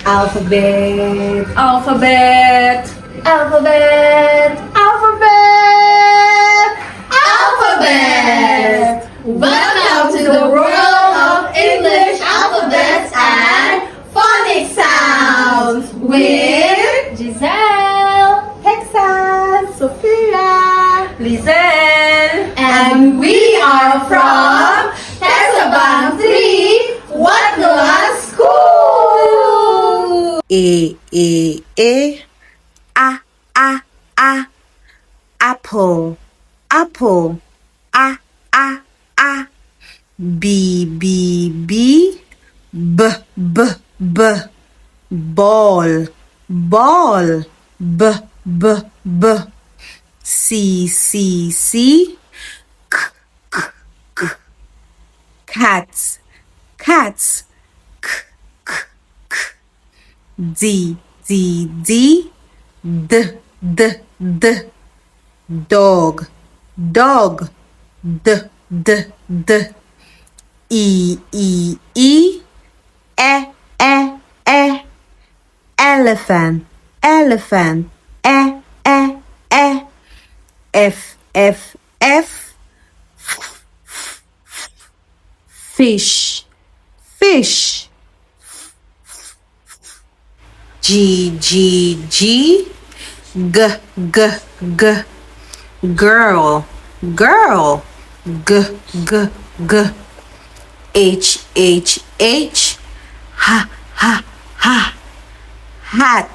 Alphabet, Alphabet, alphabet, alphabet, alphabet. Welcome to the world of English alphabets and phonics sounds with Giselle, Texas, Sophia, Lizelle, and we are from Tesabang 3 Watnuan School. A a apple apple a b b ball ball b c cats d dog d e elephant f fish G g girl g h hat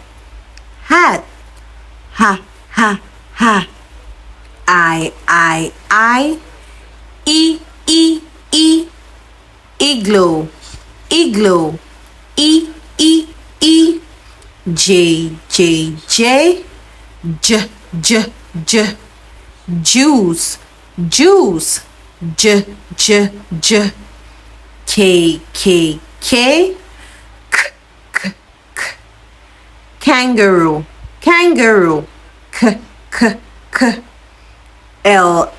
I igloo e J juice J K kangaroo K L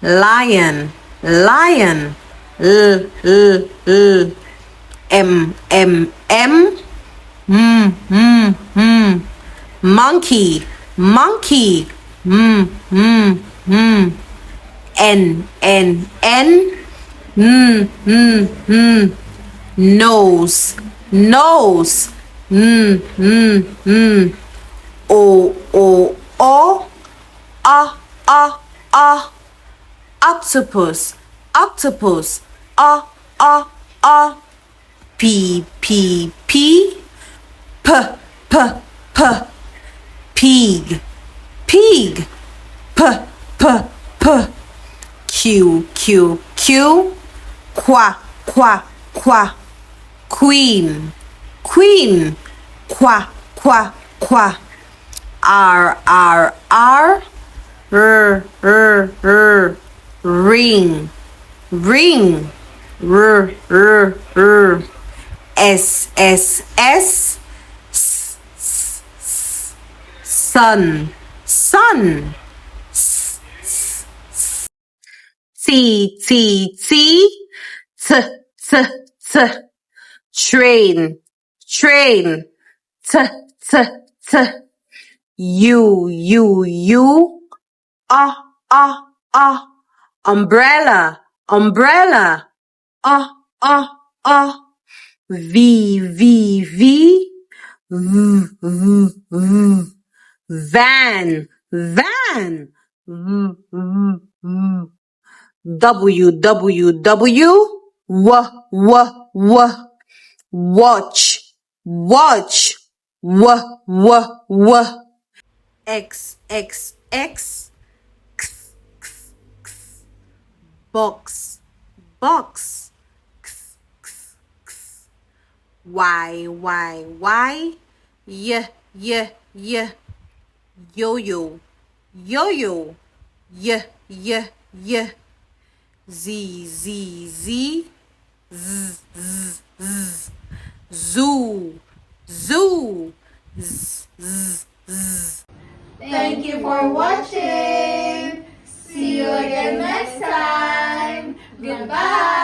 lion M monkey N nose O octopus P pig Q queen qua R ring S sun T train T U umbrella V van W watch X box Y yo-yo Z zoo Thank you for watching. See you again next time. Goodbye.